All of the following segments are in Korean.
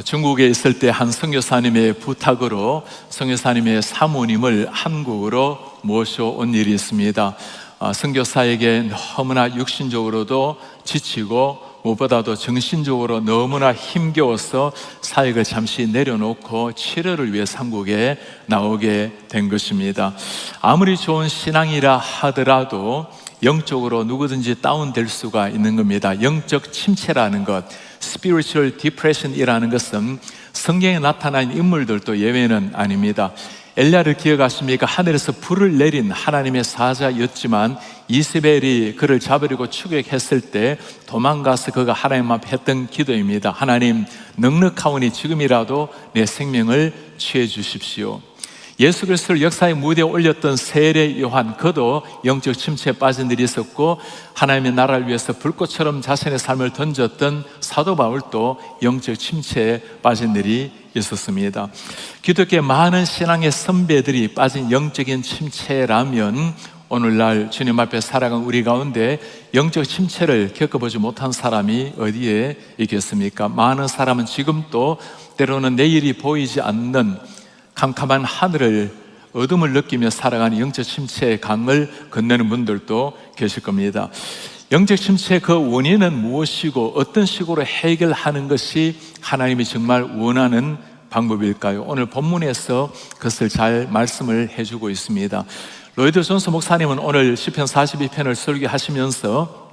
중국에 있을 때 한 선교사님의 부탁으로 선교사님의 사모님을 한국으로 모셔온 일이 있습니다. 선교사에게 너무나 육신적으로도 지치고 무엇보다도 정신적으로 너무나 힘겨워서 사역을 잠시 내려놓고 치료를 위해 한국에 나오게 된 것입니다. 아무리 좋은 신앙이라 하더라도 영적으로 누구든지 다운될 수가 있는 겁니다. 영적 침체라는 것, spiritual depression이라는 것은 성경에 나타난 인물들도 예외는 아닙니다. 엘리야를 기억하십니까? 하늘에서 불을 내린 하나님의 사자였지만 이세벨이 그를 잡으려고 추격했을 때 도망가서 그가 하나님 앞에 했던 기도입니다. 하나님, 넉넉하오니 지금이라도 내 생명을 취해 주십시오. 예수 그리스도를 역사의 무대에 올렸던 세례 요한, 그도 영적 침체에 빠진 일이 있었고, 하나님의 나라를 위해서 불꽃처럼 자신의 삶을 던졌던 사도 바울도 영적 침체에 빠진 일이 있었습니다. 기독교의 많은 신앙의 선배들이 빠진 영적인 침체라면 오늘날 주님 앞에 살아간 우리 가운데 영적 침체를 겪어보지 못한 사람이 어디에 있겠습니까? 많은 사람은 지금도 때로는 내일이 보이지 않는 캄캄한 하늘을, 어둠을 느끼며 살아가는 영적 침체의 강을 건너는 분들도 계실 겁니다. 영적 침체의 그 원인은 무엇이고 어떤 식으로 해결하는 것이 하나님이 정말 원하는 방법일까요? 오늘 본문에서 그것을 잘 말씀을 해주고 있습니다. 로이드 존스 목사님은 오늘 시편 42편을 설교하시면서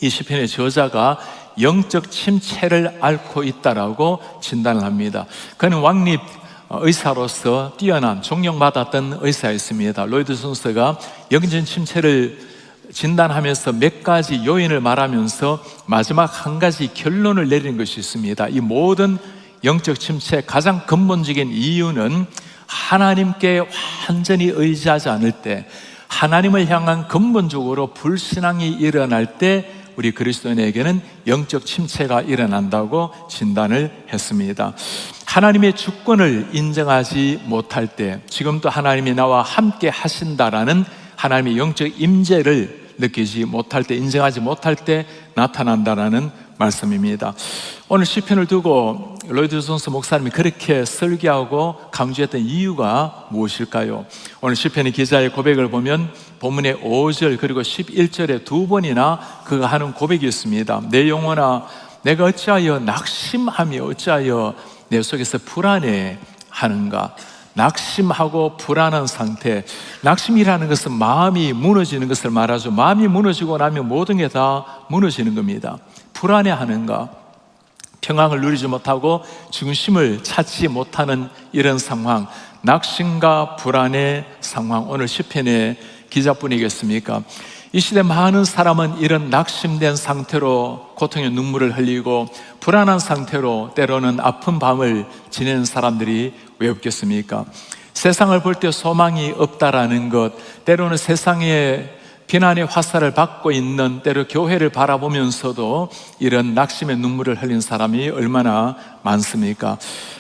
이 시편의 저자가 영적 침체를 앓고 있다라고 진단을 합니다. 그는 왕립 의사로서 뛰어난 존경받았던 의사였습니다. 로이드 존스가 영적 침체를 진단하면서 몇 가지 요인을 말하면서 마지막 한 가지 결론을 내린 것이 있습니다. 이 모든 영적 침체의 가장 근본적인 이유는 하나님께 완전히 의지하지 않을 때, 하나님을 향한 근본적으로 불신앙이 일어날 때 우리 그리스도인에게는 영적 침체가 일어난다고 진단을 했습니다. 하나님의 주권을 인정하지 못할 때, 지금도 하나님이 나와 함께 하신다라는 하나님의 영적 임재를 느끼지 못할 때, 인정하지 못할 때 나타난다라는 말씀입니다. 오늘 시편을 두고 로이드 존스 목사님이 그렇게 설교하고 강조했던 이유가 무엇일까요? 오늘 시편의 기자의 고백을 보면 본문의 5절 그리고 11절에 두 번이나 그가 하는 고백이 있습니다. 내 영혼아, 내가 어찌하여 낙심하며 어찌하여 내 속에서 불안해하는가? 낙심하고 불안한 상태. 낙심이라는 것은 마음이 무너지는 것을 말하죠. 마음이 무너지고 나면 모든 게 다 무너지는 겁니다. 불안해하는가? 평안을 누리지 못하고 중심을 찾지 못하는 이런 상황, 낙심과 불안의 상황, 오늘 시편의 기자뿐이겠습니까? 이 시대 많은 사람은 이런 낙심된 상태로 고통의 눈물을 흘리고 불안한 상태로 때로는 아픈 밤을 지내는 사람들이 왜 없겠습니까? 세상을 볼 때 소망이 없다라는 것, 때로는 세상에 비난의 화살을 받고 있는, 때로 교회를 바라보면서도 이런 낙심의 눈물을 흘린 사람이 얼마나 많습니까?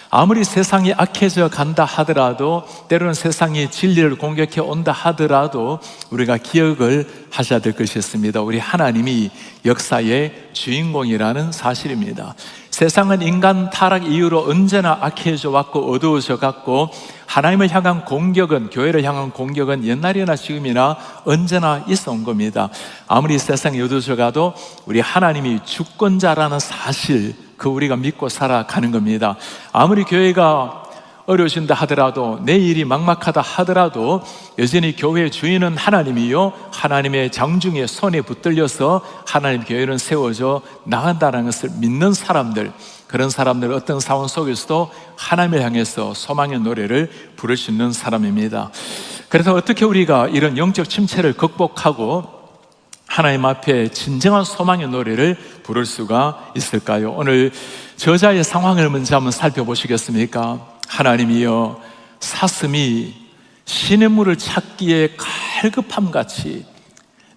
아무리 세상이 악해져 간다 하더라도, 때로는 세상이 진리를 공격해 온다 하더라도 우리가 기억을 하셔야 될 것이 있습니다. 우리 하나님이 역사의 주인공이라는 사실입니다. 세상은 인간 타락 이후로 언제나 악해져 왔고 어두워져 갔고, 하나님을 향한 공격은, 교회를 향한 공격은 옛날이나 지금이나 언제나 있어 온 겁니다. 아무리 세상이 어두워져 가도 우리 하나님이 주권자라는 사실, 그 우리가 믿고 살아가는 겁니다. 아무리 교회가 어려워진다 하더라도, 내일이 막막하다 하더라도 여전히 교회의 주인은 하나님이요, 하나님의 장중에 손에 붙들려서 하나님 교회는 세워져 나간다는 것을 믿는 사람들, 그런 사람들 어떤 상황 속에서도 하나님을 향해서 소망의 노래를 부를 수 있는 사람입니다. 그래서 어떻게 우리가 이런 영적 침체를 극복하고 하나님 앞에 진정한 소망의 노래를 부를 수가 있을까요? 오늘 저자의 상황을 먼저 한번 살펴보시겠습니까? 하나님이여, 사슴이 시냇물을 찾기에 갈급함같이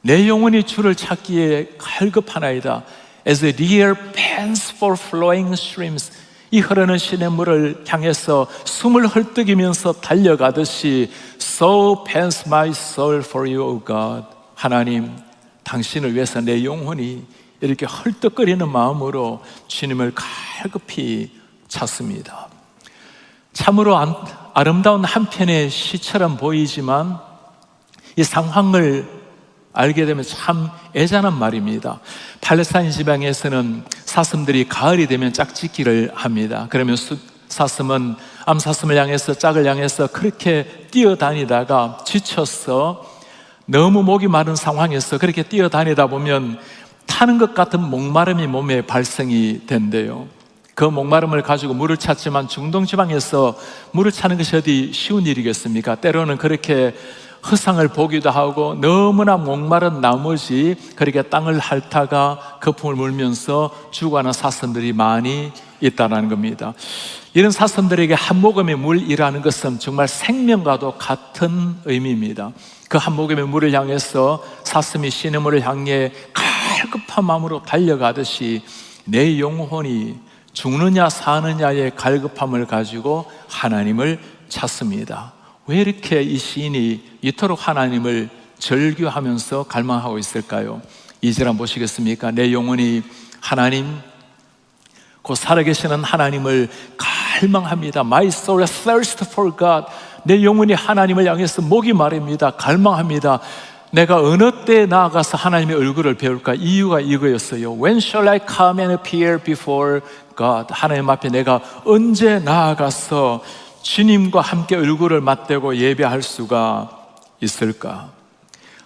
내 영혼이 주를 찾기에 갈급하나이다. As a deer pants for flowing streams, 이 흐르는 시냇물을 향해서 숨을 헐떡이면서 달려가듯이 So pants my soul for you, O God. 하나님, 당신을 위해서 내 영혼이 이렇게 헐떡거리는 마음으로 주님을 갈급히 찾습니다. 참으로 아름다운 한 편의 시처럼 보이지만 이 상황을 알게 되면 참 애잔한 말입니다. 팔레스타인 지방에서는 사슴들이 가을이 되면 짝짓기를 합니다. 그러면 사슴은 암사슴을 향해서 짝을 향해서 그렇게 뛰어다니다가 지쳐서 너무 목이 마른 상황에서 그렇게 뛰어다니다 보면 타는 것 같은 목마름이 몸에 발생이 된대요. 그 목마름을 가지고 물을 찾지만 중동 지방에서 물을 찾는 것이 어디 쉬운 일이겠습니까? 때로는 그렇게 허상을 보기도 하고 너무나 목마른 나머지 그렇게 땅을 핥다가 거품을 물면서 죽어가는 사슴들이 많이 있다는 겁니다. 이런 사슴들에게 한 모금의 물이라는 것은 정말 생명과도 같은 의미입니다. 그 한 모금의 물을 향해서 사슴이 시냇물을 향해 갈급한 마음으로 달려가듯이 내 영혼이 죽느냐 사느냐의 갈급함을 가지고 하나님을 찾습니다. 왜 이렇게 이 시인이 이토록 하나님을 절규하면서 갈망하고 있을까요? 2절 한번 보시겠습니까? 내 영혼이 하나님, 곧 살아계시는 하나님을 갈망합니다. My soul thirsts for God. 내 영혼이 하나님을 향해서 목이 마릅니다. 갈망합니다. 내가 어느 때 나아가서 하나님의 얼굴을 배울까? 이유가 이거였어요. When shall I come and appear before God? 하나님 앞에 내가 언제 나아가서 주님과 함께 얼굴을 맞대고 예배할 수가 있을까?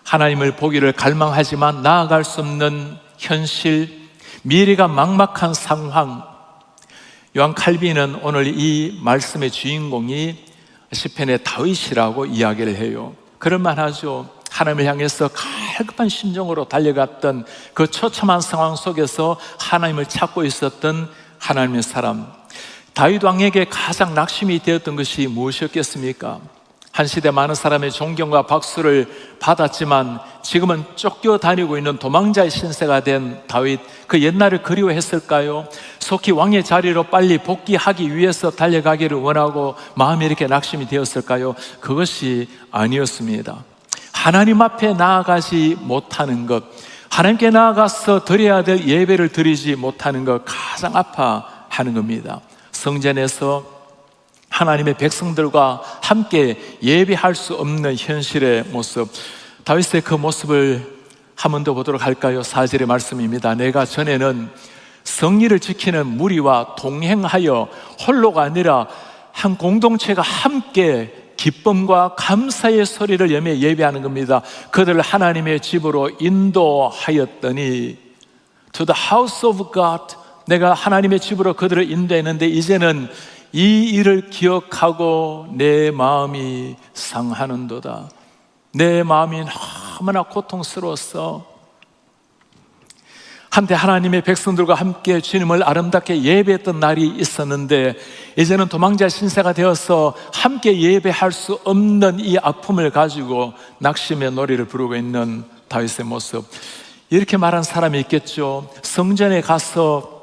하나님을 보기를 갈망하지만 나아갈 수 없는 현실, 미래가 막막한 상황. 요한 칼빈은 오늘 이 말씀의 주인공이 시편의 다윗이라고 이야기를 해요. 그럴만하죠. 하나님을 향해서 갈급한 심정으로 달려갔던 그 처참한 상황 속에서 하나님을 찾고 있었던 하나님의 사람. 다윗 왕에게 가장 낙심이 되었던 것이 무엇이었겠습니까? 한 시대 많은 사람의 존경과 박수를 받았지만 지금은 쫓겨다니고 있는 도망자의 신세가 된 다윗, 그 옛날을 그리워했을까요? 속히 왕의 자리로 빨리 복귀하기 위해서 달려가기를 원하고 마음이 이렇게 낙심이 되었을까요? 그것이 아니었습니다. 하나님 앞에 나아가지 못하는 것, 하나님께 나아가서 드려야 될 예배를 드리지 못하는 것, 가장 아파하는 겁니다. 성전에서 하나님의 백성들과 함께 예배할 수 없는 현실의 모습, 다윗의 그 모습을 한 번 더 보도록 할까요? 4절의 말씀입니다. 내가 전에는 성리를 지키는 무리와 동행하여 홀로가 아니라 한 공동체가 함께 기쁨과 감사의 소리를 여며 예배하는 겁니다. 그들을 하나님의 집으로 인도하였더니 To the house of God, 내가 하나님의 집으로 그들을 인도했는데 이제는 이 일을 기억하고 내 마음이 상하는도다. 내 마음이 너무나 고통스러웠어. 한때 하나님의 백성들과 함께 주님을 아름답게 예배했던 날이 있었는데 이제는 도망자 신세가 되어서 함께 예배할 수 없는 이 아픔을 가지고 낙심의 노래를 부르고 있는 다윗의 모습. 이렇게 말한 사람이 있겠죠. 성전에 가서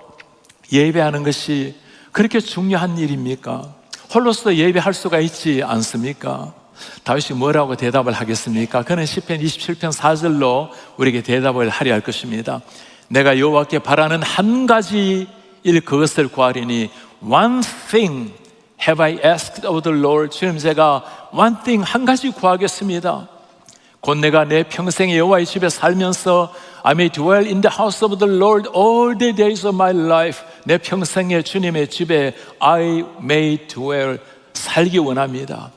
예배하는 것이 그렇게 중요한 일입니까? 홀로서 예배할 수가 있지 않습니까? 다윗이 뭐라고 대답을 하겠습니까? 그는 시편 27편 4절로 우리에게 대답을 하려 할 것입니다. 내가 여호와께 바라는 한 가지 일 그것을 구하리니 One thing have I asked of the Lord. 주님, 제가 one thing, 한 가지 구하겠습니다. 곧 내가 내 평생에 여호와의 집에 살면서 I may dwell in the house of the Lord all the days of my life. 내 평생에 주님의 집에 I may dwell, 살기 원합니다.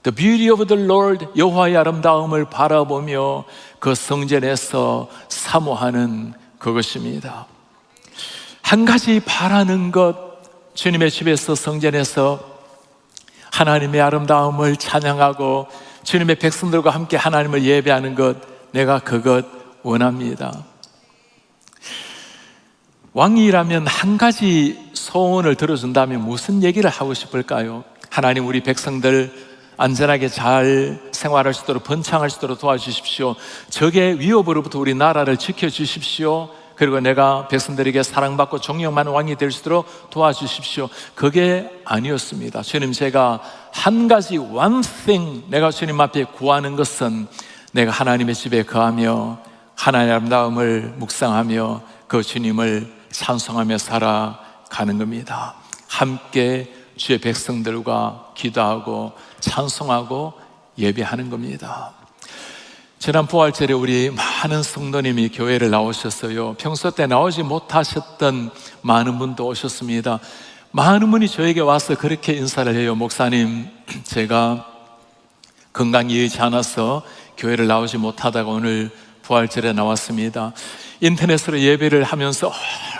The beauty of the Lord, 여호와의 아름다움을 바라보며 그 성전에서 사모하는 그것입니다. 한 가지 바라는 것, 주님의 집에서 성전에서 하나님의 아름다움을 찬양하고 주님의 백성들과 함께 하나님을 예배하는 것, 내가 그것 원합니다. 왕이라면 한 가지 소원을 들어준다면 무슨 얘기를 하고 싶을까요? 하나님, 우리 백성들 안전하게 잘 생활할 수 있도록, 번창할 수 있도록 도와주십시오. 적의 위협으로부터 우리 나라를 지켜주십시오. 그리고 내가 백성들에게 사랑받고 존경받는 왕이 될 수 있도록 도와주십시오. 그게 아니었습니다. 주님, 제가 한 가지 one thing 내가 주님 앞에 구하는 것은 내가 하나님의 집에 거하며 하나님의 아름다움을 묵상하며 그 주님을 찬송하며 살아가는 겁니다. 함께 주의 백성들과 기도하고 찬송하고 예배하는 겁니다. 지난 부활절에 우리 많은 성도님이 교회를 나오셨어요. 평소 때 나오지 못하셨던 많은 분도 오셨습니다. 많은 분이 저에게 와서 그렇게 인사를 해요. 목사님, 제가 건강이 여의치 않아서 교회를 나오지 못하다가 오늘 부활절에 나왔습니다. 인터넷으로 예배를 하면서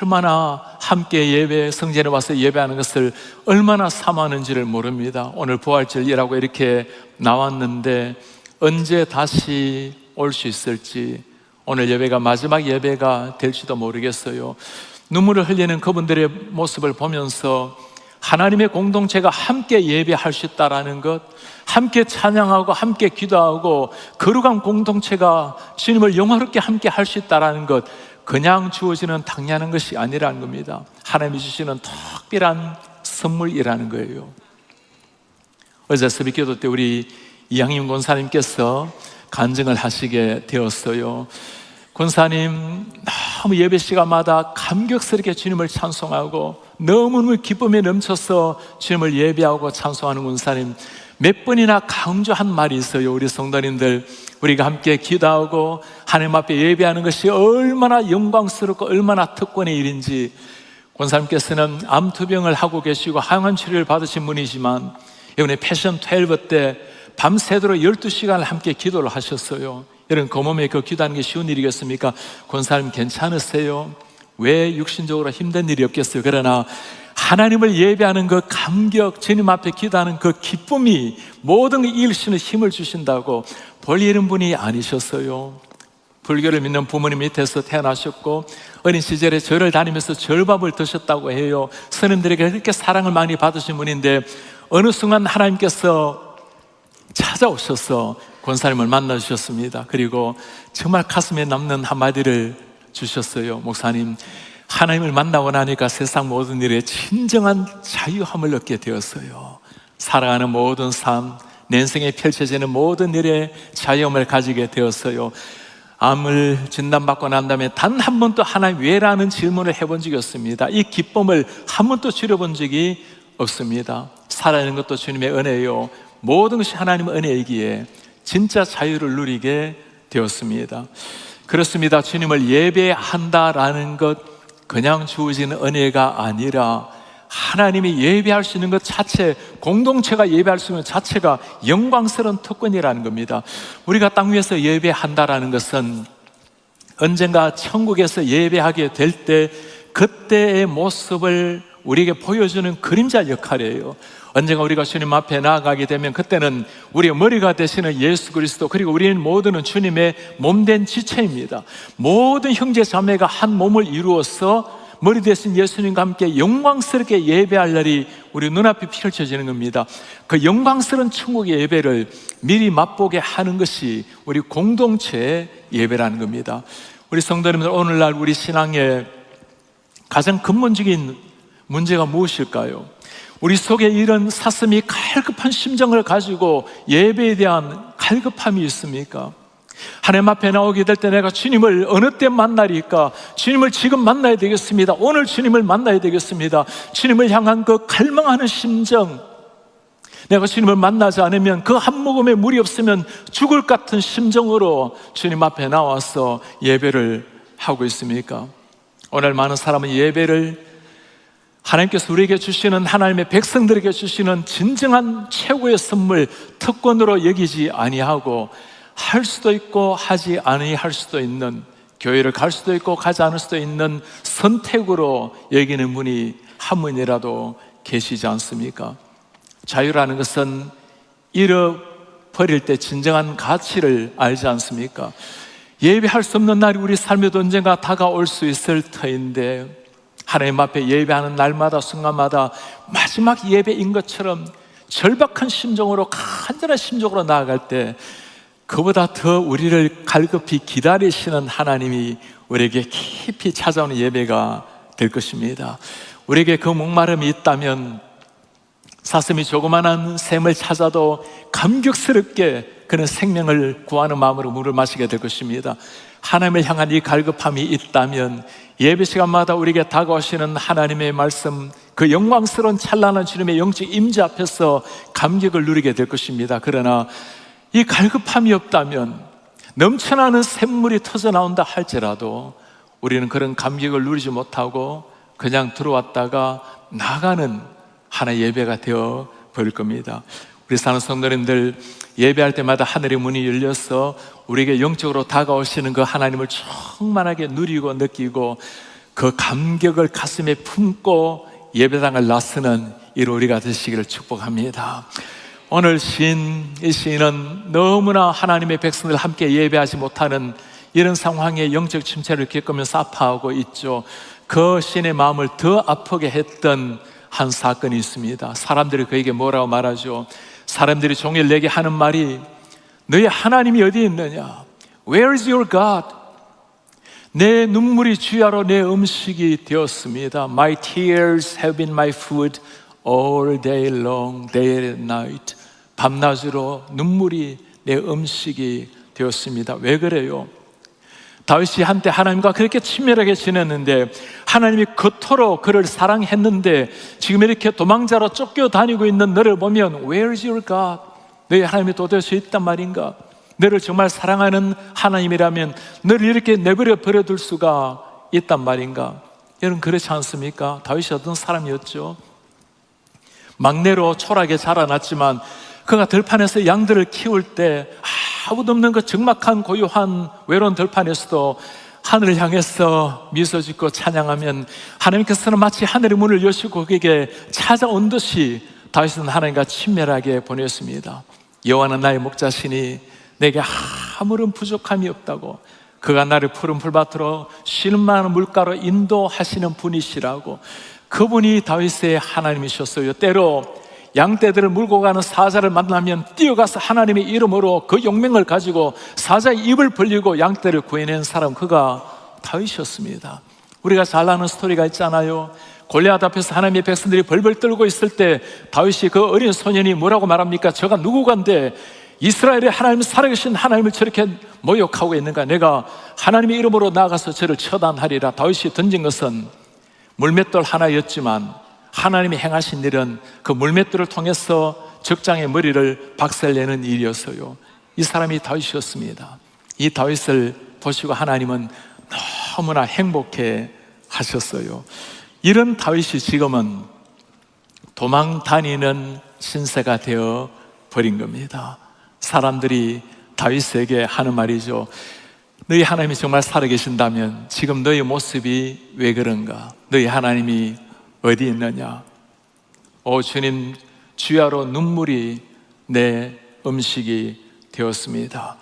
얼마나 함께 예배, 성전에 와서 예배하는 것을 얼마나 사모하는지를 모릅니다. 오늘 부활절이라고 이렇게 나왔는데 언제 다시 올 수 있을지, 오늘 예배가 마지막 예배가 될지도 모르겠어요. 눈물을 흘리는 그분들의 모습을 보면서 하나님의 공동체가 함께 예배할 수 있다는 것, 함께 찬양하고 함께 기도하고 거룩한 공동체가 주님을 영화롭게 함께 할 수 있다는 것, 그냥 주어지는 당연한 것이 아니라는 겁니다. 하나님이 주시는 특별한 선물이라는 거예요. 어제 새벽기도 때 우리 이양임 권사님께서 간증을 하시게 되었어요. 권사님, 너무 예배 시간마다 감격스럽게 주님을 찬송하고 너무너무 기쁨에 넘쳐서 주님을 예배하고 찬송하는 권사님, 몇 번이나 강조한 말이 있어요. 우리 성도님들, 우리가 함께 기도하고 하나님 앞에 예배하는 것이 얼마나 영광스럽고 얼마나 특권의 일인지. 권사님께서는 암투병을 하고 계시고 항암 치료를 받으신 분이지만 이번에 패션 12 때 밤새도록 12시간을 함께 기도를 하셨어요. 여러분, 그 몸에 그 기도하는 게 쉬운 일이겠습니까? 권사님 괜찮으세요? 왜 육신적으로 힘든 일이 없겠어요? 그러나 하나님을 예배하는 그 감격, 주님 앞에 기도하는 그 기쁨이 모든 걸 이길 수 있는 힘을 주신다고. 볼 이런 분이 아니셨어요. 불교를 믿는 부모님 밑에서 태어나셨고 어린 시절에 절을 다니면서 절밥을 드셨다고 해요. 스님들에게 그렇게 사랑을 많이 받으신 분인데 어느 순간 하나님께서 찾아오셔서 권사님을 만나주셨습니다. 그리고 정말 가슴에 남는 한마디를 주셨어요. 목사님, 하나님을 만나고 나니까 세상 모든 일에 진정한 자유함을 얻게 되었어요. 살아가는 모든 삶, 내 인생에 펼쳐지는 모든 일에 자유함을 가지게 되었어요. 암을 진단받고 난 다음에 단 한 번도 하나님 왜라는 질문을 해본 적이 없습니다. 이 기쁨을 한 번도 줄여본 적이 없습니다. 살아있는 것도 주님의 은혜요, 모든 것이 하나님의 은혜이기에 진짜 자유를 누리게 되었습니다. 그렇습니다. 주님을 예배한다라는 것, 그냥 주어지는 은혜가 아니라 하나님이 예배할 수 있는 것 자체, 공동체가 예배할 수 있는 것 자체가 영광스러운 특권이라는 겁니다. 우리가 땅 위에서 예배한다라는 것은 언젠가 천국에서 예배하게 될 때 그때의 모습을 우리에게 보여주는 그림자 역할이에요. 언젠가 우리가 주님 앞에 나아가게 되면 그때는 우리의 머리가 되시는 예수 그리스도, 그리고 우리는 모두는 주님의 몸된 지체입니다. 모든 형제 자매가 한 몸을 이루어서 머리 되신 예수님과 함께 영광스럽게 예배할 날이 우리 눈앞에 펼쳐지는 겁니다. 그 영광스러운 천국의 예배를 미리 맛보게 하는 것이 우리 공동체의 예배라는 겁니다. 우리 성도님들, 오늘날 우리 신앙의 가장 근본적인 문제가 무엇일까요? 우리 속에 이런 사슴이 갈급한 심정을 가지고 예배에 대한 갈급함이 있습니까? 하나님 앞에 나오게 될 때 내가 주님을 어느 때 만나리까? 주님을 지금 만나야 되겠습니다. 오늘 주님을 만나야 되겠습니다. 주님을 향한 그 갈망하는 심정, 내가 주님을 만나지 않으면 그 한 모금의 물이 없으면 죽을 것 같은 심정으로 주님 앞에 나와서 예배를 하고 있습니까? 오늘 많은 사람은 예배를 하나님께서 우리에게 주시는, 하나님의 백성들에게 주시는 진정한 최고의 선물, 특권으로 여기지 아니하고 할 수도 있고 하지 아니할 수도 있는, 교회를 갈 수도 있고 가지 않을 수도 있는 선택으로 여기는 분이 한 분이라도 계시지 않습니까? 자유라는 것은 잃어버릴 때 진정한 가치를 알지 않습니까? 예배할 수 없는 날이 우리 삶에도 언젠가 다가올 수 있을 터인데, 하나님 앞에 예배하는 날마다 순간마다 마지막 예배인 것처럼 절박한 심정으로, 간절한 심정으로 나아갈 때 그보다 더 우리를 갈급히 기다리시는 하나님이 우리에게 깊이 찾아오는 예배가 될 것입니다. 우리에게 그 목마름이 있다면 사슴이 조그만한 샘을 찾아도 감격스럽게 그는 생명을 구하는 마음으로 물을 마시게 될 것입니다. 하나님을 향한 이 갈급함이 있다면 예배 시간마다 우리에게 다가오시는 하나님의 말씀, 그 영광스러운 찬란한 주님의 영적 임재 앞에서 감격을 누리게 될 것입니다. 그러나 이 갈급함이 없다면, 넘쳐나는 샘물이 터져나온다 할지라도 우리는 그런 감격을 누리지 못하고 그냥 들어왔다가 나가는 하나의 예배가 되어 버릴 겁니다. 우리 사는 성도님들, 예배할 때마다 하늘의 문이 열려서 우리에게 영적으로 다가오시는 그 하나님을 충만하게 누리고 느끼고 그 감격을 가슴에 품고 예배당을 나서는 이런 우리가 되시기를 축복합니다. 오늘 이 시인은 너무나 하나님의 백성들 함께 예배하지 못하는 이런 상황에 영적 침체를 겪으면서 아파하고 있죠. 그 시인의 마음을 더 아프게 했던 한 사건이 있습니다. 사람들이 그에게 뭐라고 말하죠? 사람들이 종일 내게 하는 말이, 너희 하나님이 어디 있느냐? Where is your God? 내 눈물이 주야로 내 음식이 되었습니다. My tears have been my food all day long, day and night. 밤낮으로 눈물이 내 음식이 되었습니다. 왜 그래요? 다윗이 한때 하나님과 그렇게 친밀하게 지냈는데, 하나님이 그토록 그를 사랑했는데 지금 이렇게 도망자로 쫓겨다니고 있는 너를 보면 Where is your God? 너희 하나님이 도대체 있단 말인가? 너를 정말 사랑하는 하나님이라면 너를 이렇게 내버려 버려둘 수가 있단 말인가? 여러분, 그렇지 않습니까? 다윗이 어떤 사람이었죠? 막내로 초라하게 자라났지만 그가 들판에서 양들을 키울 때 아무도 없는 그 적막한 고요한 외로운 들판에서도 하늘을 향해서 미소 짓고 찬양하면 하나님께서는 마치 하늘의 문을 여시고 그에게 찾아온 듯이 다윗은 하나님과 친밀하게 보냈습니다. 여호와는 나의 목자시니 내게 아무런 부족함이 없다고, 그가 나를 푸른 풀밭으로 쉬는 많은 물가로 인도하시는 분이시라고. 그분이 다윗의 하나님이셨어요. 때로 양떼들을 물고 가는 사자를 만나면 뛰어가서 하나님의 이름으로 그 용맹을 가지고 사자의 입을 벌리고 양떼를 구해낸 사람, 그가 다윗이었습니다. 우리가 잘 아는 스토리가 있잖아요. 골리앗 앞에서 하나님의 백성들이 벌벌 떨고 있을 때 다윗이 그 어린 소년이 뭐라고 말합니까? 저가 누구간데 이스라엘의 하나님, 살아계신 하나님을 저렇게 모욕하고 있는가? 내가 하나님의 이름으로 나가서 저를 처단하리라. 다윗이 던진 것은 물맷돌 하나였지만 하나님이 행하신 일은 그 물맷돌을 통해서 적장의 머리를 박살내는 일이었어요. 이 사람이 다윗이었습니다. 이 다윗을 보시고 하나님은 너무나 행복해 하셨어요. 이런 다윗이 지금은 도망 다니는 신세가 되어 버린 겁니다. 사람들이 다윗에게 하는 말이죠. 너희 하나님이 정말 살아계신다면 지금 너희 모습이 왜 그런가? 너희 하나님이 어디 있느냐? 오 주님, 주야로 눈물이 내 음식이 되었습니다.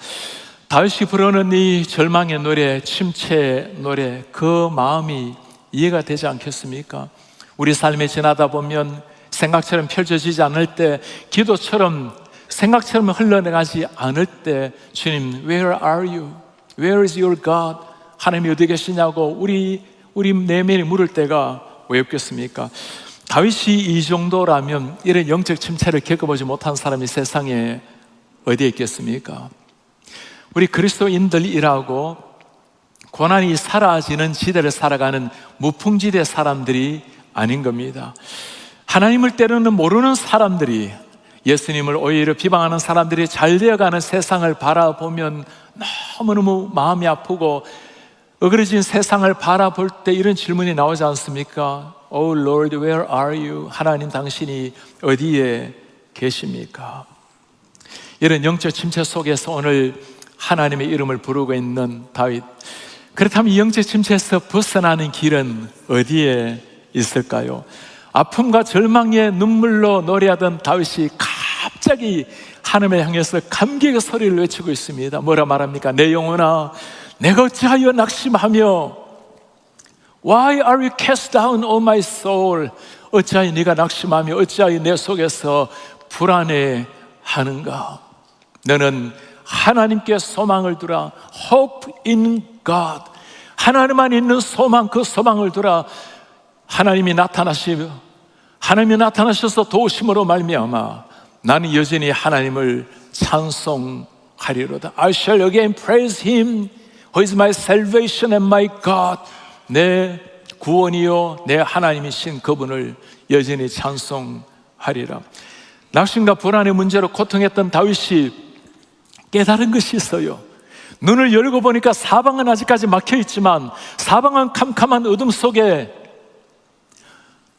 다윗이 부르는 이 절망의 노래, 침체 노래, 그 마음이 이해가 되지 않겠습니까? 우리 삶에 지나다 보면 생각처럼 펼쳐지지 않을 때, 기도처럼 생각처럼 흘러나가지 않을 때, 주님, where are you? Where is your God? 하나님이 어디 계시냐고 우리 내면이 물을 때가 왜 없겠습니까? 다윗이 이 정도라면 이런 영적 침체를 겪어보지 못한 사람이 세상에 어디에 있겠습니까? 우리 그리스도인들이라고 고난이 사라지는 지대를 살아가는 무풍지대 사람들이 아닌 겁니다. 하나님을 때로는 모르는 사람들이, 예수님을 오히려 비방하는 사람들이 잘 되어가는 세상을 바라보면 너무너무 마음이 아프고, 어그러진 세상을 바라볼 때 이런 질문이 나오지 않습니까? Oh Lord, where are you? 하나님, 당신이 어디에 계십니까? 이런 영적 침체 속에서 오늘 하나님의 이름을 부르고 있는 다윗, 그렇다면 이 영적 침체에서 벗어나는 길은 어디에 있을까요? 아픔과 절망의 눈물로 노래하던 다윗이 갑자기 하나님을 향해서 감격의 소리를 외치고 있습니다. 뭐라 말합니까? 내 영혼아, 내가 어찌하여 낙심하며, Why are you cast down, O my soul? 어찌하여 네가 낙심하며 어찌하여 내 속에서 불안해하는가? 너는 하나님께 소망을 두라. Hope in God. 하나님만 있는 소망, 그 소망을 두라. 하나님이 나타나시며 하나님이 나타나셔서 도우심으로 말미암아 나는 여전히 하나님을 찬송하리로다. I shall again praise Him who is my salvation and my God. 내 구원이요 내 하나님이신 그분을 여전히 찬송하리라. 낙심과 불안의 문제로 고통했던 다윗이 깨달은 것이 있어요. 눈을 열고 보니까 사방은 아직까지 막혀 있지만, 사방은 캄캄한 어둠 속에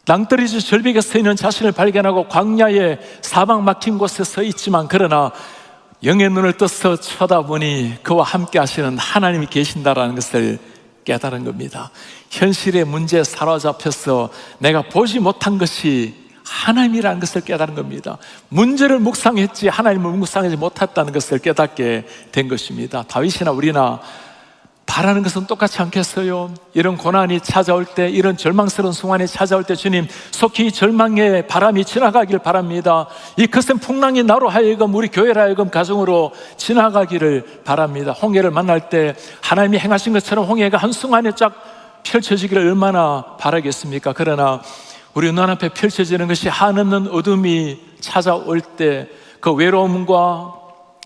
낭떠러지 절벽에 서 있는 자신을 발견하고 광야에 사방 막힌 곳에 서 있지만, 그러나 영의 눈을 떠서 쳐다보니 그와 함께 하시는 하나님이 계신다라는 것을 깨달은 겁니다. 현실의 문제에 사로잡혀서 내가 보지 못한 것이 하나님이라는 것을 깨달은 겁니다. 문제를 묵상했지 하나님을 묵상하지 못했다는 것을 깨닫게 된 것입니다. 다윗이나 우리나 바라는 것은 똑같지 않겠어요? 이런 고난이 찾아올 때, 이런 절망스러운 순간이 찾아올 때 주님 속히 이 절망의 바람이 지나가길 바랍니다. 이 거센 풍랑이 나로 하여금, 우리 교회로 하여금, 가정으로 지나가기를 바랍니다. 홍해를 만날 때 하나님이 행하신 것처럼 홍해가 한순간에 쫙 펼쳐지기를 얼마나 바라겠습니까? 그러나 우리 눈앞에 펼쳐지는 것이 한없는 어둠이 찾아올 때, 그 외로움과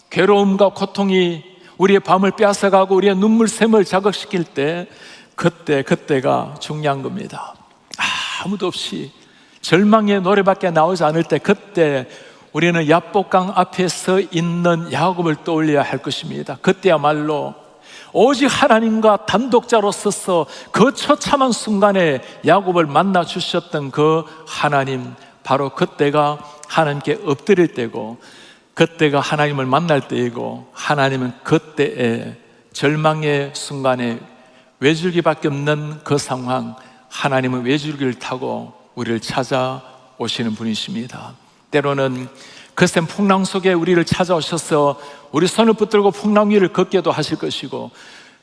괴로움과 고통이 우리의 밤을 빼앗아가고 우리의 눈물샘을 자극시킬 때, 그때가 중요한 겁니다. 아무도 없이 절망의 노래밖에 나오지 않을 때, 그때 우리는 야복강 앞에 서 있는 야곱을 떠올려야 할 것입니다. 그때야말로 오직 하나님과 단독자로서서 그 처참한 순간에 야곱을 만나 주셨던 그 하나님, 바로 그때가 하나님께 엎드릴 때고, 그때가 하나님을 만날 때이고, 하나님은 그때에 절망의 순간에 외줄기밖에 없는 그 상황, 하나님은 외줄기를 타고 우리를 찾아오시는 분이십니다. 때로는 거센 풍랑 속에 우리를 찾아오셔서 우리 손을 붙들고 풍랑 위를 걷게도 하실 것이고,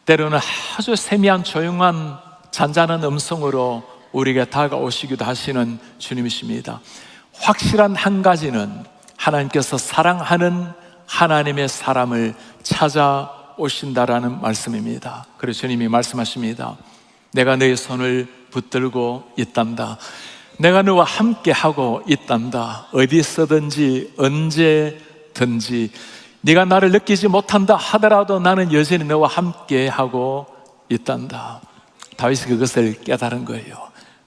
때로는 아주 세미한 조용한 잔잔한 음성으로 우리에게 다가오시기도 하시는 주님이십니다. 확실한 한 가지는 하나님께서 사랑하는 하나님의 사람을 찾아오신다라는 말씀입니다. 그래서 주님이 말씀하십니다. 내가 너의 손을 붙들고 있단다. 내가 너와 함께하고 있단다. 어디서든지 언제든지 네가 나를 느끼지 못한다 하더라도 나는 여전히 너와 함께하고 있단다. 다윗이 그것을 깨달은 거예요.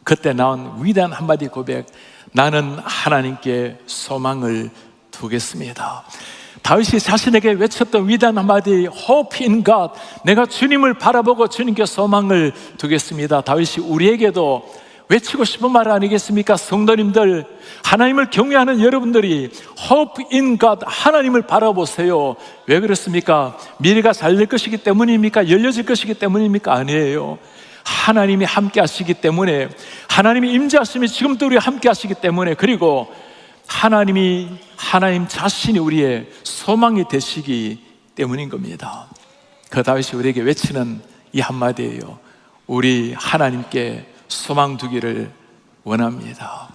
그때 나온 위대한 한마디 고백, 나는 하나님께 소망을 두겠습니다. 다윗이 자신에게 외쳤던 위대한 한마디, Hope in God, 내가 주님을 바라보고 주님께 소망을 두겠습니다. 다윗이 우리에게도 외치고 싶은 말 아니겠습니까? 성도님들, 하나님을 경외하는 여러분들이 Hope in God, 하나님을 바라보세요. 왜 그렇습니까? 미래가 잘 될 것이기 때문입니까? 열려질 것이기 때문입니까? 아니에요. 하나님이 함께 하시기 때문에, 하나님이 임재하심이 지금도 우리와 함께 하시기 때문에, 그리고 하나님 자신이 우리의 소망이 되시기 때문인 겁니다. 그 다윗이 우리에게 외치는 이 한마디예요. 우리 하나님께 소망 두기를 원합니다.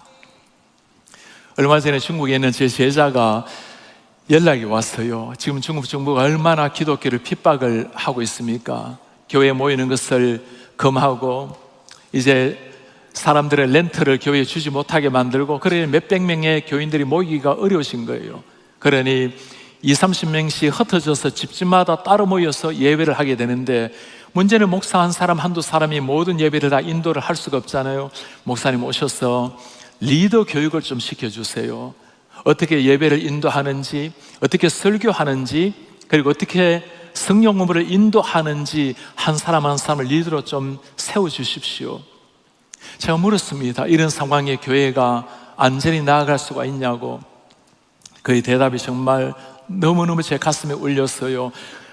얼마 전에 중국에 있는 제 제자가 연락이 왔어요. 지금 중국 정부가 얼마나 기독교를 핍박을 하고 있습니까? 교회에 모이는 것을 금하고 이제 사람들의 렌트를 교회에 주지 못하게 만들고, 그러니 몇백 명의 교인들이 모이기가 어려우신 거예요. 그러니 20-30명씩 흩어져서 집집마다 따로 모여서 예배를 하게 되는데, 문제는 목사 한 사람 한두 사람이 모든 예배를 다 인도를 할 수가 없잖아요. 목사님 오셔서 리더 교육을 좀 시켜주세요. 어떻게 예배를 인도하는지, 어떻게 설교하는지, 그리고 어떻게 성령 공부를 인도하는지 한 사람 한 사람을 리더로 좀 세워주십시오. 제가 물었습니다. 이런 상황에 교회가 안전히 나아갈 수가 있냐고. 그의 대답이 정말 너무너무 제 가슴에 울렸어요.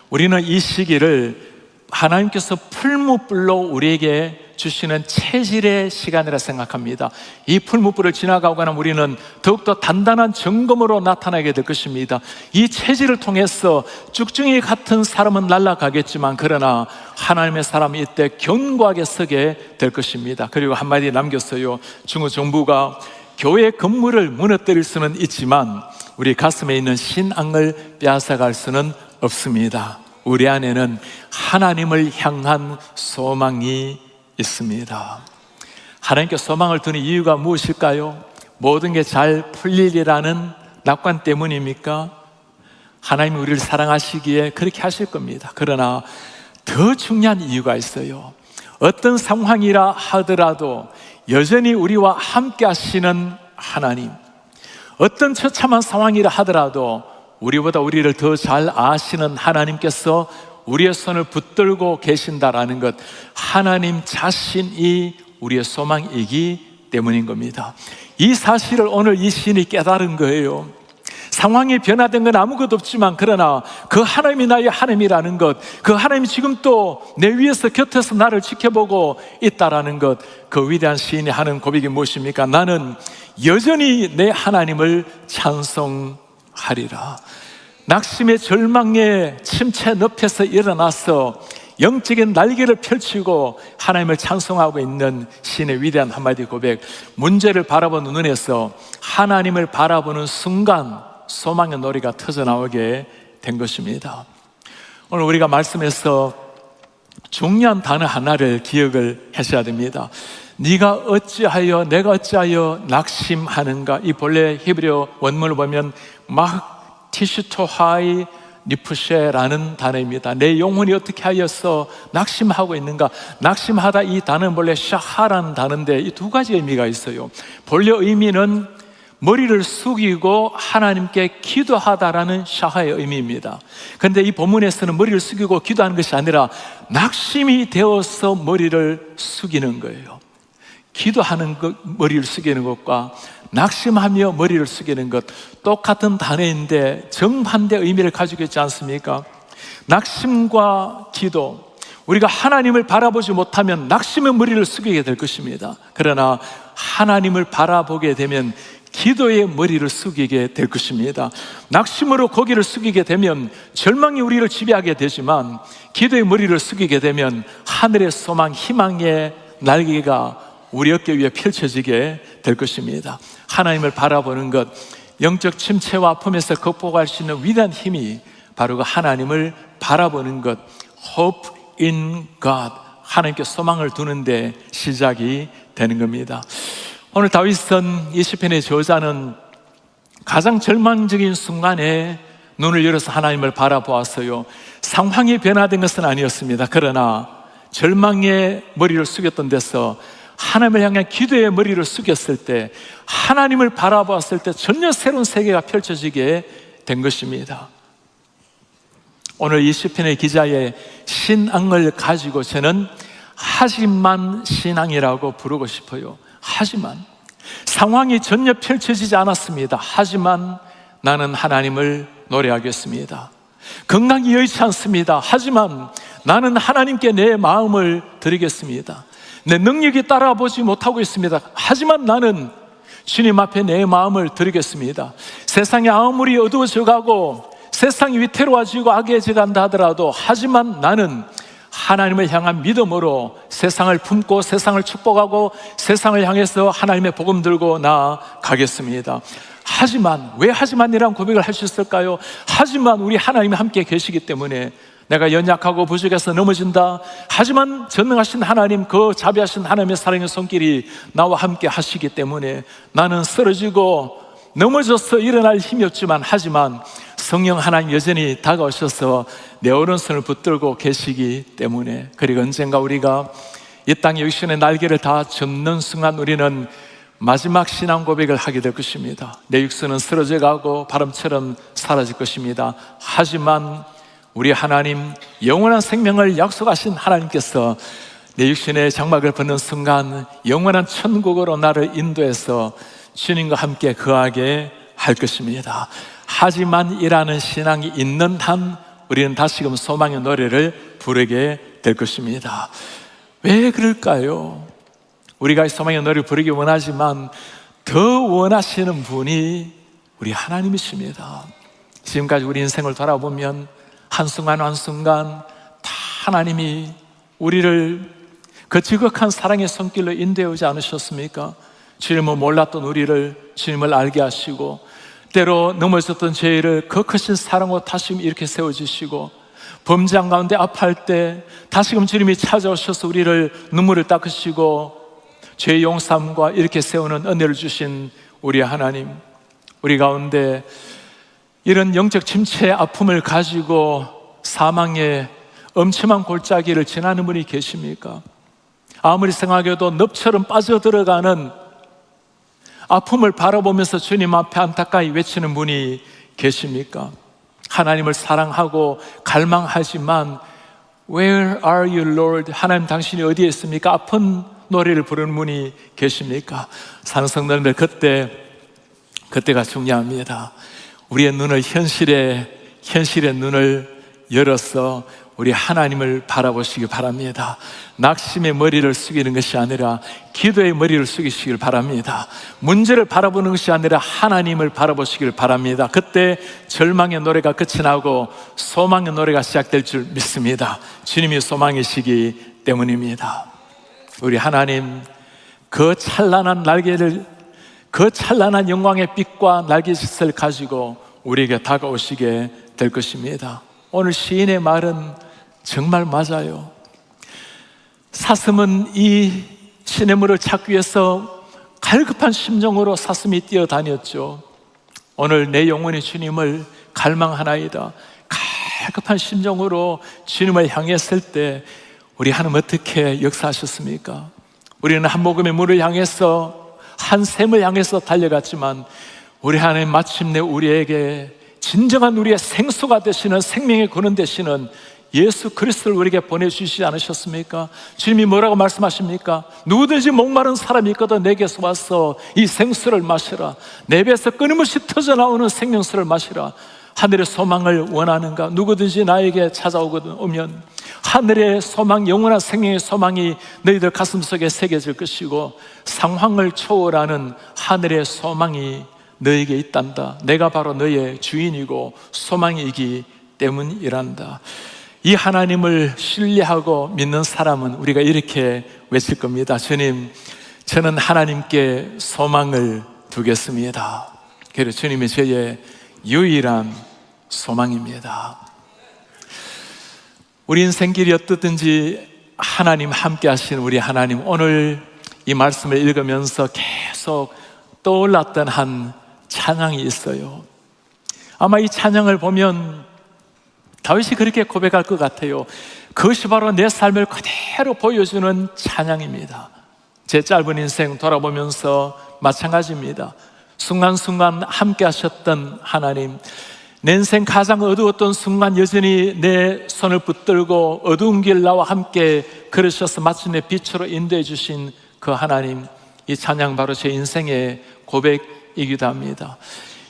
우리는 이 시기를 하나님께서 풀무불로 우리에게 주시는 체질의 시간이라 생각합니다. 이 풀무불을 지나가고 나면 우리는 더욱더 단단한 점검으로 나타나게 될 것입니다. 이 체질을 통해서 쭉중이 같은 사람은 날아가겠지만, 그러나 하나님의 사람이 이때 견고하게 서게 될 것입니다. 그리고 한마디 남겼어요. 중국 정부가 교회 건물을 무너뜨릴 수는 있지만 우리 가슴에 있는 신앙을 빼앗아갈 수는 없습니다. 우리 안에는 하나님을 향한 소망이 있습니다. 하나님께 소망을 두는 이유가 무엇일까요? 모든 게 잘 풀리리라는 낙관 때문입니까? 하나님이 우리를 사랑하시기에 그렇게 하실 겁니다. 그러나 더 중요한 이유가 있어요. 어떤 상황이라 하더라도 여전히 우리와 함께 하시는 하나님, 어떤 처참한 상황이라 하더라도 우리보다 우리를 더 잘 아시는 하나님께서 우리의 손을 붙들고 계신다라는 것, 하나님 자신이 우리의 소망이기 때문인 겁니다. 이 사실을 오늘 이 시인이 깨달은 거예요. 상황이 변화된 건 아무것도 없지만 그러나 그 하나님이 나의 하나님이라는 것, 그 하나님이 지금 또 내 위에서 곁에서 나를 지켜보고 있다라는 것, 그 위대한 시인이 하는 고백이 무엇입니까? 나는 여전히 내 하나님을 찬송하리라. 낙심의 절망의 침체 늪에서 일어나서 영적인 날개를 펼치고 하나님을 찬송하고 있는 시인의 위대한 한마디 고백, 문제를 바라보는 눈에서 하나님을 바라보는 순간 소망의 노래가 터져나오게 된 것입니다. 오늘 우리가 말씀에서 중요한 단어 하나를 기억을 하셔야 됩니다. 네가 어찌하여, 내가 어찌하여 낙심하는가. 이 본래 히브리어 원문을 보면 마티슈토하이 니푸쉐라는 단어입니다. 내 영혼이 어떻게 하여서 낙심하고 있는가. 낙심하다, 이 단어는 본래 샤하라는 단어인데 이 두 가지 의미가 있어요. 본래 의미는 머리를 숙이고 하나님께 기도하다라는 샤하의 의미입니다. 그런데 이 본문에서는 머리를 숙이고 기도하는 것이 아니라 낙심이 되어서 머리를 숙이는 거예요. 기도하는 것, 머리를 숙이는 것과 낙심하며 머리를 숙이는 것, 똑같은 단어인데 정반대 의미를 가지고 있지 않습니까? 낙심과 기도, 우리가 하나님을 바라보지 못하면 낙심의 머리를 숙이게 될 것입니다. 그러나 하나님을 바라보게 되면 기도의 머리를 숙이게 될 것입니다. 낙심으로 고개를 숙이게 되면 절망이 우리를 지배하게 되지만 기도의 머리를 숙이게 되면 하늘의 소망, 희망의 날개가 우리 어깨 위에 펼쳐지게 될 것입니다. 하나님을 바라보는 것, 영적 침체와 아픔에서 극복할 수 있는 위대한 힘이 바로 그 하나님을 바라보는 것, Hope in God, 하나님께 소망을 두는 데 시작이 되는 겁니다. 오늘 다윗은 이 시편의 저자는 가장 절망적인 순간에 눈을 열어서 하나님을 바라보았어요. 상황이 변화된 것은 아니었습니다. 그러나 절망의 머리를 숙였던 데서 하나님을 향한 기도의 머리를 숙였을 때, 하나님을 바라보았을 때 전혀 새로운 세계가 펼쳐지게 된 것입니다. 오늘 이 시편의 기자의 신앙을 가지고 저는 하지만 신앙이라고 부르고 싶어요. 하지만 상황이 전혀 펼쳐지지 않았습니다. 하지만 나는 하나님을 노래하겠습니다. 건강이 여의치 않습니다. 하지만 나는 하나님께 내 마음을 드리겠습니다. 내 능력이 따라보지 못하고 있습니다. 하지만 나는 주님 앞에 내 마음을 드리겠습니다. 세상이 아무리 어두워져 가고 세상이 위태로워지고 악해져 간다 하더라도 하지만 나는 하나님을 향한 믿음으로 세상을 품고 세상을 축복하고 세상을 향해서 하나님의 복음 들고 나아가겠습니다. 하지만, 왜 하지만이라는 고백을 할 수 있을까요? 하지만 우리 하나님이 함께 계시기 때문에 내가 연약하고 부족해서 넘어진다. 하지만 전능하신 하나님, 그 자비하신 하나님의 사랑의 손길이 나와 함께 하시기 때문에 나는 쓰러지고 넘어져서 일어날 힘이 없지만 하지만 성령 하나님 여전히 다가오셔서 내 오른손을 붙들고 계시기 때문에, 그리고 언젠가 우리가 이 땅의 육신의 날개를 다 접는 순간 우리는 마지막 신앙 고백을 하게 될 것입니다. 내 육신은 쓰러져 가고 바람처럼 사라질 것입니다. 하지만 우리 하나님, 영원한 생명을 약속하신 하나님께서 내 육신의 장막을 벗는 순간 영원한 천국으로 나를 인도해서 주님과 함께 거하게 할 것입니다. 하지만이라는 신앙이 있는 한 우리는 다시금 소망의 노래를 부르게 될 것입니다. 왜 그럴까요? 우리가 소망의 노래를 부르기 원하지만 더 원하시는 분이 우리 하나님이십니다. 지금까지 우리 인생을 돌아보면 한순간 한순간 다 하나님이 우리를 그 지극한 사랑의 손길로 인도해 오지 않으셨습니까? 주님을 몰랐던 우리를 주님을 알게 하시고, 때로 넘어졌던 죄를 그 크신 사랑으로 다시금 이렇게 세워주시고, 범죄한 가운데 아파할 때 다시금 주님이 찾아오셔서 우리를 눈물을 닦으시고 죄의 용서함과 이렇게 세우는 은혜를 주신 우리 하나님, 우리 가운데 이런 영적 침체의 아픔을 가지고 사망의 엄청난 골짜기를 지나는 분이 계십니까? 아무리 생각해도 늪처럼 빠져들어가는 아픔을 바라보면서 주님 앞에 안타까이 외치는 분이 계십니까? 하나님을 사랑하고 갈망하지만 Where are you, Lord? 하나님 당신이 어디에 있습니까? 아픈 노래를 부르는 분이 계십니까? 사는 성도님들, 그때가 중요합니다. 우리의 눈을 현실의 눈을 열어서 우리 하나님을 바라보시기 바랍니다. 낙심의 머리를 숙이는 것이 아니라 기도의 머리를 숙이시길 바랍니다. 문제를 바라보는 것이 아니라 하나님을 바라보시길 바랍니다. 그때 절망의 노래가 끝이 나고 소망의 노래가 시작될 줄 믿습니다. 주님이 소망이시기 때문입니다. 우리 하나님, 그 찬란한 영광의 빛과 날개짓을 가지고 우리에게 다가오시게 될 것입니다. 오늘 시인의 말은 정말 맞아요. 사슴은 이 시냇물을 찾기 위해서 갈급한 심정으로 사슴이 뛰어다녔죠. 오늘 내 영혼이 주님을 갈망하나이다. 갈급한 심정으로 주님을 향했을 때 우리 하나님 어떻게 역사하셨습니까? 우리는 한 모금의 물을 향해서, 한 샘을 향해서 달려갔지만 우리 하나님 마침내 우리에게 진정한 우리의 생수가 되시는, 생명의 근원 되시는 예수 그리스도를 우리에게 보내주시지 않으셨습니까? 주님이 뭐라고 말씀하십니까? 누구든지 목마른 사람이 있거든 내게서 와서 이 생수를 마시라. 내 배에서 끊임없이 터져나오는 생명수를 마시라. 하늘의 소망을 원하는가? 누구든지 나에게 찾아오면 하늘의 소망, 영원한 생명의 소망이 너희들 가슴속에 새겨질 것이고 상황을 초월하는 하늘의 소망이 너에게 있단다. 내가 바로 너의 주인이고 소망이기 때문이란다. 이 하나님을 신뢰하고 믿는 사람은 우리가 이렇게 외칠 겁니다. 주님, 저는 하나님께 소망을 두겠습니다. 그래서 주님이 저의 유일한 소망입니다. 우리 인생길이 어떻든지 하나님 함께 하신 우리 하나님, 오늘 이 말씀을 읽으면서 계속 떠올랐던 한 찬양이 있어요. 아마 이 찬양을 보면 다윗이 그렇게 고백할 것 같아요. 그것이 바로 내 삶을 그대로 보여주는 찬양입니다. 제 짧은 인생 돌아보면서 마찬가지입니다. 순간순간 함께 하셨던 하나님, 내 인생 가장 어두웠던 순간 여전히 내 손을 붙들고 어두운 길 나와 함께 걸으셔서 마침내 빛으로 인도해 주신 그 하나님, 이 찬양 바로 제 인생의 고백이기도 합니다.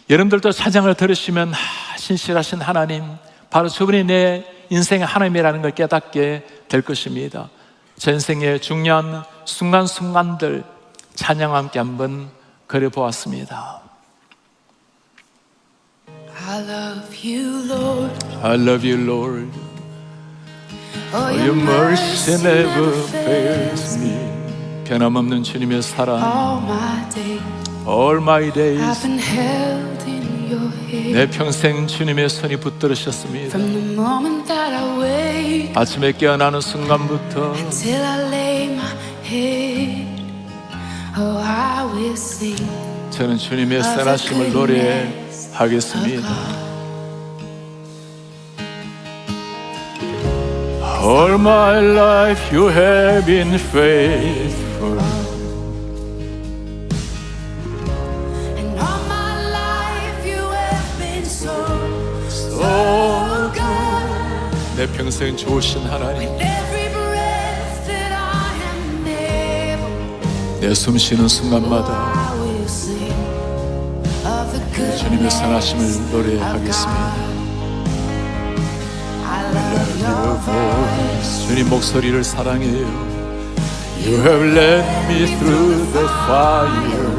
여러분들도 찬양을 들으시면 신실하신 하나님, 바로 저분이 내 인생의 하나님이라는 걸 깨닫게 될 것입니다. 제 인생의 중요한 순간순간들 찬양과 함께 한번 그려보았습니다. I love you, Lord. I love you, Lord. For your mercy never fails me. 변함없는 주님의 사랑. All my days. I've been held in your hand. 내 평생 주님의 손이 붙들으셨습니다. From the moment that I wake 아침에 깨어나는 순간부터 till I lay my head, oh, I will sing. 저는 주님의 선하심을 노래하겠습니다. All my life you have been faithful. And all my life you have been so good. 내 평생 좋으신 하나님, Every breath that I am able, 내 숨 쉬는 순간마다 I will sing of the 주님의 goodness 선하심을 of God. 노래하겠습니다. I love your voice. 주님 목소리를 사랑해요. You have led me through the fire.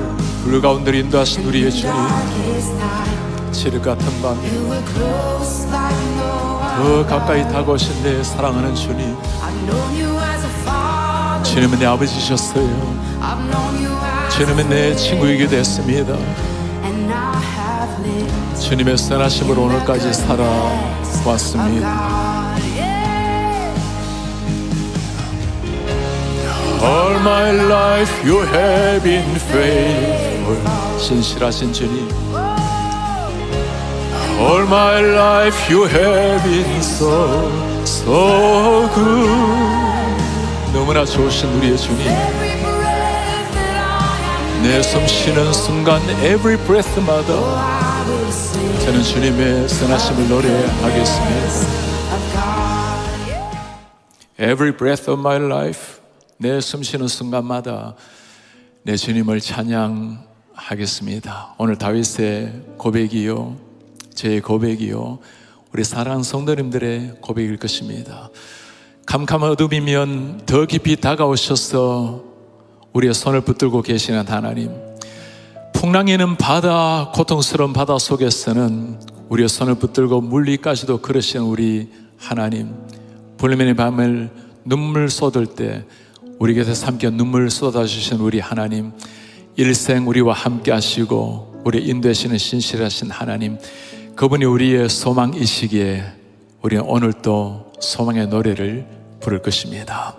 불 가운데 인도하신 우리의 주님, Darkest night, 칠흑 같은 밤에 you were close like no 더 other. 가까이 다가오신 내 사랑하는 주님, I've known you as a father. 주님은 내 아버지셨어요. I've known you as 주님은 내 친구이게 됐습니다. and I have lived 주님의 선하심으로 오늘까지 살아왔습니다. All my life you have been faithful. 신실하신 주님, All my life you have been so good. 너무나 좋으신 우리의 주님, 내 숨 쉬는 순간 every breath마다 저는 주님의 선하심을 노래하겠습니다. Every breath of my life, 내 숨 쉬는 순간마다 내 주님을 찬양하겠습니다. 오늘 다윗의 고백이요, 제 고백이요, 우리 사랑하는 성도님들의 고백일 것입니다. 캄캄한 어둠이면 더 깊이 다가오셔서 우리의 손을 붙들고 계시는 하나님, 풍랑이는 바다, 고통스러운 바다 속에서는 우리의 손을 붙들고 물리까지도 걸으시는 우리 하나님, 불면의 밤을 눈물 쏟을 때 우리 곁에 함께 눈물 쏟아주신 우리 하나님, 일생 우리와 함께 하시고 우리 인도하시는 신실하신 하나님, 그분이 우리의 소망이시기에 우리는 오늘 또 소망의 노래를 부를 것입니다.